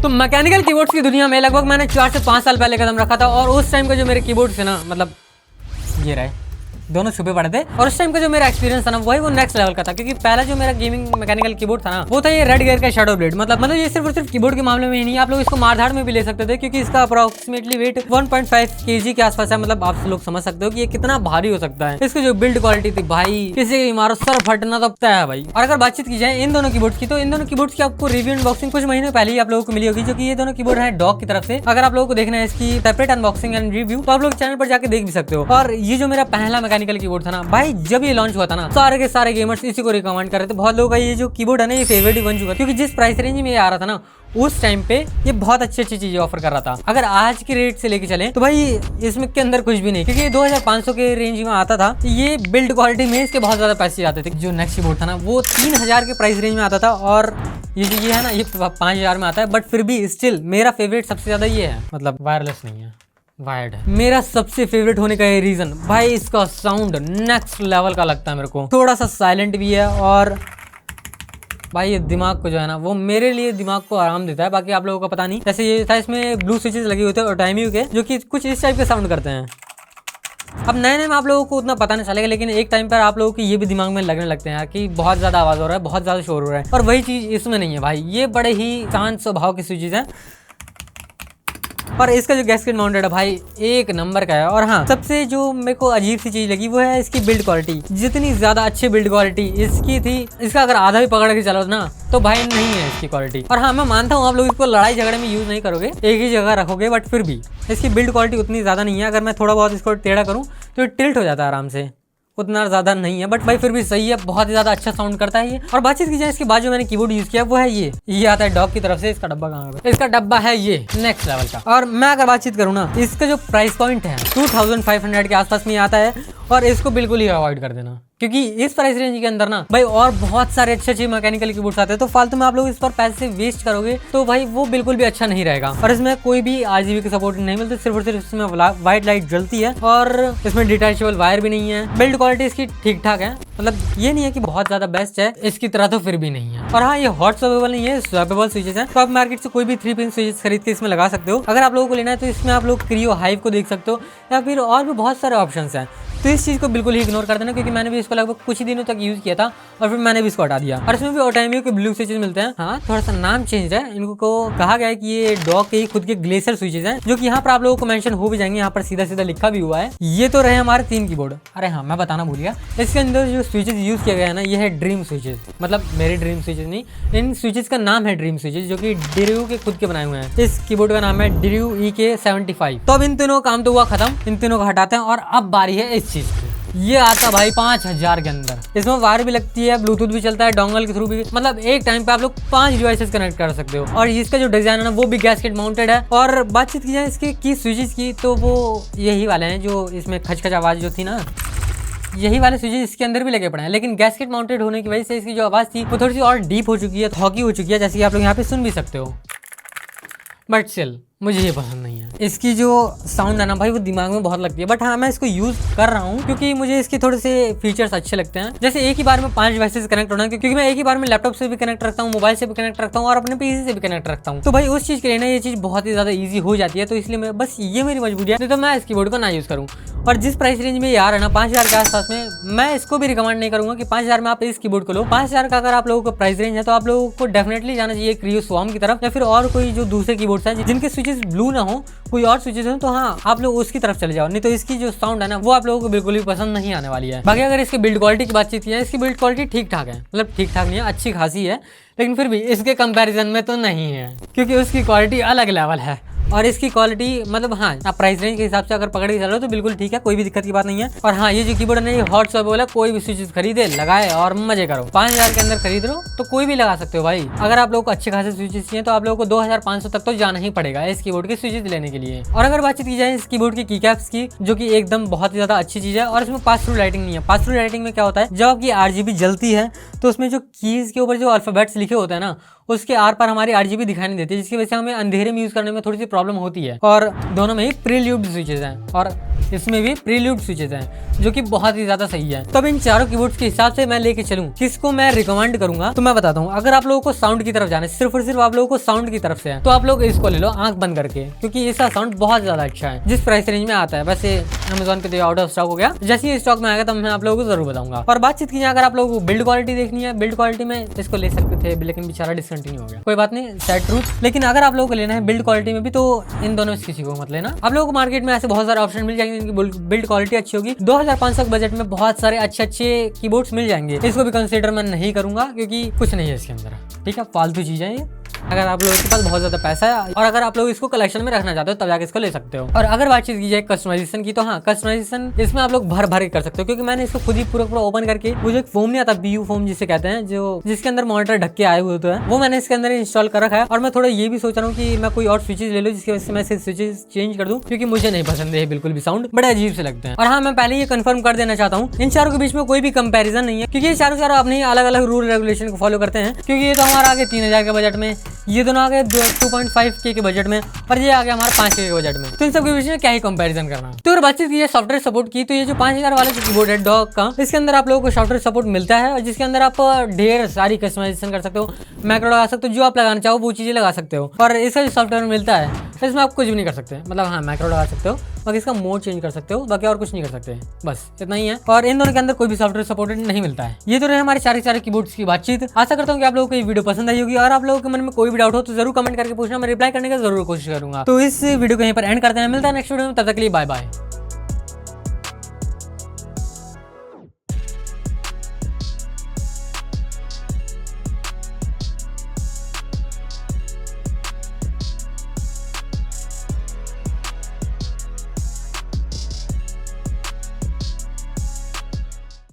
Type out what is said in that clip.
तो mechanical keyboards की दुनिया में लगभग मैंने 4 से 5 साल पहले कदम रखा था और उस टाइम का जो मेरे कीबोर्ड थे ना, मतलब ये रहे दोनों छुपे पड़े थे। और उस टाइम का जो मेरा एक्सपीरियंस था ना वो नेक्स्ट लेवल का था, क्योंकि पहला जो मेरा गेमिंग मैकेनिकल कीबोर्ड था ना वो था ये रेड गियर का शैडो ब्लेड। मतलब ये सिर्फ और सिर्फ कीबोर्ड के मामले में ही नहीं, आप लोग इसको मारधाड़ में भी ले सकते थे, क्योंकि इसका अप्रोक्सीमेटली वेट 1.5 kg के आसपास है। मतलब आप लोग समझ सकते हो कि ये कितना भारी हो सकता है। इसकी जो बिल्ड क्वालिटी थी भाई, किसी की मारो सर फटना तो तय है भाई। और अगर बातचीत की जाए इन दोनों कीबोर्ड्स की, तो इन दोनों कीबोर्ड्स की आपको रिव्यू अनबॉक्सिंग कुछ महीने पहले ही आप लोगों को मिली होगी, जो कि ये दोनों कीबोर्ड है डॉग की तरफ से। अगर आप लोगों को देखना है इसकी सेपरेट अनबॉक्सिंग एंड रिव्यू, तो आप लोग चैनल पर जाकर देख भी सकते हो। और ये जो मेरा पहला मैकेनिकल कीबोर्ड था ना भाई, जब ये लॉन्च हुआ था ना सारे के सारे गेमर्स इसी को रिकमेंड कर रहे थे। बहुत लोगों का ये जो कीबोर्ड है ना ये फेवरेट ही बन चुका, क्योंकि जिस प्राइस रेंज में ये आ रहा था ना उस टाइम पे ये बहुत अच्छी चीजें ऑफर कर रहा था। अगर आज की रेट से लेके चले तो भाई इसमें के अंदर कुछ भी नहीं, क्योंकि 2500 के रेंज में आता था। ये बिल्ड क्वालिटी में इसके बहुत ज्यादा पैसे आते थे। जो नेक्स्ट कीबोर्ड था ना वो 3000 के प्राइस रेंज में आता था, और ये जो ये है ना ये 5000 में आता है। बट फिर भी स्टिल मेरा फेवरेट सबसे ज्यादा ये है, मतलब वायरलेस नहीं है, वायर्ड है। मेरा सबसे फेवरेट होने का ये रीजन भाई इसका साउंड नेक्स्ट लेवल का लगता है मेरे को। थोड़ा सा साइलेंट भी है, और भाई ये दिमाग को जो है ना वो मेरे लिए दिमाग को आराम देता है। बाकी आप लोगों का पता नहीं। जैसे ये था इसमें ब्लू स्विचेस लगे हुए थे ऑटोमैटिक के, जो कि कुछ इस टाइप के साउंड करते हैं। अब नए में आप लोगों को उतना पता नहीं चलेगा, लेकिन एक टाइम पर आप लोगों की ये भी दिमाग में लगने लगते हैं यार कि बहुत ज्यादा आवाज हो रहा है, बहुत ज्यादा शोर हो रहा है। और वही चीज इसमें नहीं है भाई, ये बड़े ही शांत स्वभाव की स्विचेस हैं। और इसका जो गैस्केट माउंटेड है भाई एक नंबर का है। और हाँ, सबसे जो मेरे को अजीब सी चीज लगी वो है इसकी बिल्ड क्वालिटी। जितनी ज्यादा अच्छी बिल्ड क्वालिटी इसकी थी, इसका अगर आधा भी पकड़ के चलो ना तो भाई नहीं है इसकी क्वालिटी। और हाँ, मैं मानता हूँ आप लोग इसको लड़ाई झगड़े में यूज नहीं करोगे, एक ही जगह रखोगे, बट फिर भी इसकी बिल्ड क्वालिटी उतनी ज्यादा नहीं है। अगर मैं थोड़ा बहुत इसको टेढ़ा करूँ तो टिल्ट हो जाता है आराम से, उतना ज्यादा नहीं है, बट भाई फिर भी सही है, बहुत ही ज्यादा अच्छा साउंड करता है ये। और बातचीत की जाए इसके बाद जो मैंने कीबोर्ड यूज किया वो है ये आता है डॉग की तरफ से। इसका डब्बा कहाँ है? इसका डब्बा है ये नेक्स्ट लेवल का। और मैं अगर बातचीत करूँ ना, इसका जो प्राइस पॉइंट है 2500 के आसपास में आता है, और इसको बिल्कुल ही अवॉइड कर देना, क्योंकि इस प्राइस रेंज के अंदर ना भाई और बहुत सारे अच्छे मैकेनिकल कीबोर्ड्स आते हैं। तो फालतू में आप लोग इस पर पैसे वेस्ट करोगे तो भाई वो बिल्कुल भी अच्छा नहीं रहेगा। और इसमें कोई भी RGB की सपोर्ट नहीं मिलती, सिर्फ और सिर्फ इसमें व्हाइट लाइट जलती है, और इसमें डिटैचेबल वायर भी नहीं है। बिल्ड क्वालिटी इसकी ठीक ठाक है, मतलब ये नहीं है कि बहुत ज्यादा बेस्ट है, इसकी तरह तो फिर भी नहीं है। और हाँ, ये हॉट स्वैपेबल नहीं है, स्वैपेबल स्विचेस हैं। तो आप मार्केट से कोई भी 3 पिन स्विचेस खरीद के इसमें लगा सकते हो। अगर आप लोगों को लेना है तो इसमें आप लोग क्रियो हाइव को देख सकते हो, या फिर और भी बहुत सारे ऑप्शन हैं। तो इस चीज़ को बिल्कुल ही इग्नोर कर देना, क्योंकि मैंने भी इसको लगभग कुछ ही दिनों तक यूज़ किया था और फिर मैंने भी इसको हटा दिया। और इसमें भी ऑटोमैटिक के ब्लू स्विचेस मिलते हैं। हाँ, थोड़ा सा नाम चेंज है, इनको कहा गया है कि ये डॉग के ही खुद के ग्लेशियर स्विचेस हैं, जो कि यहाँ पर आप लोगों को मेंशन हो भी जाएंगे। यहाँ पर सीधा सीधा लिखा भी हुआ है। ये तो रहे हमारे 3 कीबोर्ड। अरे हाँ, मैं बताना भूल गया, इसके अंदर जो स्विचेस यूज किया गया है ना ये है ड्रीम स्विचेस। मतलब मेरे ड्रीम स्विचेस नहीं, इन स्विचेस का नाम है ड्रीम स्विचेस, जो कि डिरू के खुद के बनाए हुए हैं। इस कीबोर्ड का नाम है डिरू EK75। तो अब इन तीनों काम तो हुआ खत्म, इन तीनों को हटाते हैं, और अब बारी है इस चीज की। ये आता भाई 5000 के अंदर। इसमें वायर भी लगती है, ब्लूटूथ भी चलता है, डोंगल के थ्रू भी। मतलब एक टाइम पे आप लोग 5 डिवाइसेस कनेक्ट कर सकते हो। और इसका जो डिजाइन है ना वो भी गैस्केट माउंटेड है। और बातचीत की जाए इसके की स्विचेस की, तो वो यही वाले हैं जो इसमें खच आवाज जो थी ना, यही वाले स्विचेस इसके अंदर भी लगे पड़े हैं। लेकिन गैस्केट माउंटेड होने की वजह से इसकी जो आवाज थी वो थोड़ी सी और डीप हो चुकी है, थॉकी हो चुकी है, जैसे कि आप लोग यहाँ पे सुन भी सकते हो। बट स्टिल मुझे ये पसंद नहीं है। इसकी जो साउंड है ना भाई वो दिमाग में बहुत लगती है। बट हाँ, मैं इसको यूज कर रहा हूँ क्योंकि मुझे इसके थोड़े से फीचर्स अच्छे लगते हैं। जैसे एक ही बार में 5 डिवाइसेस कनेक्ट होना, क्योंकि मैं एक ही बार में लैपटॉप से भी कनेक्ट रखता हूँ, मोबाइल से भी कनेक्ट रखता हूँ, और अपने पीसी से भी कनेक्ट रखता हूँ। तो भाई उस चीज के लिए ना ये चीज बहुत ही ज्यादा ईजी हो जाती है। तो इसलिए मैं बस ये मेरी मजबूरी है, नहीं तो मैं इस कीबोर्ड को ना यूज करूँ। और जिस प्राइस रेंज में यार है ना 5000 के आसपास में, मैं इसको भी रिकमेंड नहीं करूंगा कि 5000 में आप इस कीबोर्ड को लो। 5000 का अगर आप लोगों को प्राइस रेंज है तो आप लोगों को डेफिनेटली जाना चाहिए क्रियो स्वार्म की तरफ, या फिर और कोई जो दूसरे कीबोर्ड्स हैं जिनके स्विचेस ब्लू ना हो, कोई और स्विचेस हो, तो हाँ आप लोग उसकी तरफ चले जाओ। नहीं तो इसकी जो साउंड है ना वो आप लोगों को बिल्कुल भी पसंद नहीं आने वाली है। बाकी अगर इसकी बिल्ड क्वालिटी की बातचीत की जाए, इसकी बिल्ड क्वालिटी ठीक ठाक है, मतलब ठीक ठाक नहीं है, अच्छी खासी है, लेकिन फिर भी इसके कंपैरिजन में तो नहीं है, क्योंकि उसकी क्वालिटी अलग लेवल है। और इसकी क्वालिटी मतलब हाँ, आप प्राइस रेंज के हिसाब से अगर पकड़ के चलो तो बिल्कुल ठीक है, कोई भी दिक्कत की बात नहीं है। और हाँ, ये जो कीबोर्ड है ना ये हॉट स्वैपेबल है, कोई भी स्विचेस खरीदे लगाए और मजे करो। 5000 के अंदर खरीद लो तो कोई भी लगा सकते हो भाई। अगर आप लोगों को अच्छे खासे स्विचेस चाहिए तो आप लोगों को 2500 तक तो जाना ही पड़ेगा इस कीबोर्ड के स्विचेस लेने के लिए। और अगर बातचीत की जाए इस कीबोर्ड की कैप्स की, जो कि एकदम बहुत ही ज्यादा अच्छी चीज है। और इसमें पास थ्रू लाइटिंग नहीं है। पास थ्रू लाइटिंग में क्या होता है, जब आपकी RGB जलती है तो उसमें जो कीज के ऊपर जो अल्फाबेट्स लिखे होते हैं ना उसके आर पर हमारी RGB दिखाई नहीं देती, जिसकी वजह से हमें अंधेरे में यूज करने में थोड़ी सी प्रॉब्लम होती है। और दोनों में ही प्रील्यूड स्विचेस हैं। और इसमें भी प्रील्यूड स्विचेस हैं जो कि बहुत ही ज्यादा सही है। तो अब इन चारों कीबोर्ड्स के हिसाब से मैं लेके चलूं किसको मैं रिकमेंड करूंगा, तो मैं बताता हूँ। अगर आप लोगों को साउंड की तरफ जाना है, सिर्फ और सिर्फ आप लोगों को साउंड की तरफ से है, तो आप लोग इसको ले लो आंख बंद करके, क्योंकि इसका साउंड बहुत ज्यादा अच्छा है जिस प्राइस रेंज में आता है। वैसे अमेजोन पे आउट ऑफ स्टॉक हो गया, जैसे ही स्टॉक में आएगा तब मैं आप लोगों को जरूर बताऊंगा। और बातचीत की अगर आप लोगों को बिल्ड क्वालिटी देखनी है, बिल्ड क्वालिटी में इसको ले सकते थे लेकिन बेचारा डिसकंटिन्यू हो गया, कोई बात नहीं, सैड ट्रूथ। लेकिन अगर आप लोगों को लेना है बिल्ड क्वालिटी में भी, तो इन दोनों से किसी को मत लेना। आप लोगों को मार्केट में ऐसे बहुत सारे ऑप्शन मिल जाएंगे जिनकी बिल्ड क्वालिटी अच्छी होगी। 2500 बजट में बहुत सारे अच्छे कीबोर्ड्स मिल जाएंगे, इसको भी कंसीडर मैं नहीं करूंगा क्योंकि कुछ नहीं है इसके अंदर, ठीक है, फालतू चीजें ये। अगर आप लोगों के पास बहुत ज्यादा पैसा है और अगर आप लोग इसको कलेक्शन में रखना चाहते हो तब जाके इसको ले सकते हो। और अगर बातचीत की जाए कस्टमाइजेशन की, तो हाँ, कस्टमाइजेशन इसमें आप लोग भर भर के कर सकते हो, क्योंकि मैंने इसको खुद ही पूरा ओपन करके, मुझे एक फोम नहीं आता, BU फोम जिसे कहते हैं, जो जिसके अंदर मॉनिटर ढक के आए हुए होते हैं, वो मैंने इसके अंदर इंस्टॉल कर रखा है। और मैं थोड़ा ये भी सोच रहा हूँ कि मैं कोई और स्विचेस ले लूँ जिसकी वजह से मैं स्विचेस चेंज कर दूँ, क्योंकि मुझे नहीं पसंद है बिल्कुल भी, साउंड बड़े अजीब से लगते हैं। और हाँ, मैं पहले ये कंफर्म कर देना चाहता हूँ, इन चारों के बीच में कोई भी कंपैरिजन नहीं है, क्योंकि ये चारों अपनी अलग अलग रूल रेगुलेशन को फॉलो करते हैं। क्योंकि ये तो हमारा आगे 3000 के बजट में, ये दोनों आगे 2.5K के बजट में, और ये आ गया हमारा 5K के बजट में, तो इन सब के बीच में क्या ही कंपैरिजन करना। तो अगर बातचीत की सॉफ्टवेयर सपोर्ट की, तो ये जो 5000 वाले जो कीबोर्ड है डॉग का, इसके अंदर आप लोगों को सॉफ्टवेयर सपोर्ट मिलता है, और जिसके अंदर आप ढेर सारी कस्टमाइजेशन कर सकते हो, मैक्रो लगा सकते हो, जो आप लगाना चाहो वो चीजें लगा सकते हो। और इसका जो सॉफ्टवेयर मिलता है इसमें आप कुछ भी नहीं कर सकते, मतलब हाँ, मैक्रो लगा सकते हो, बाकी इसका मोड चेंज कर सकते हो, बाकी और कुछ नहीं कर सकते, बस इतना ही है। और इन दोनों के अंदर कोई भी सॉफ्टवेयर सपोर्टेड नहीं मिलता है। ये तो रहे हमारे सारे कीबोर्ड्स की बातचीत। आशा करता हूँ कि आप लोगों को ये वीडियो पसंद आई होगी, और आप लोगों के मन में कोई भी डाउट हो तो जरूर कमेंट करके पूछना, मैं रिप्लाई करने का जरूर कोशिश करूंगा। तो इस वीडियो को यहीं पर एंड करते हैं, मिलता है नेक्स्ट वीडियो में, तब तक के लिए बाय बाय।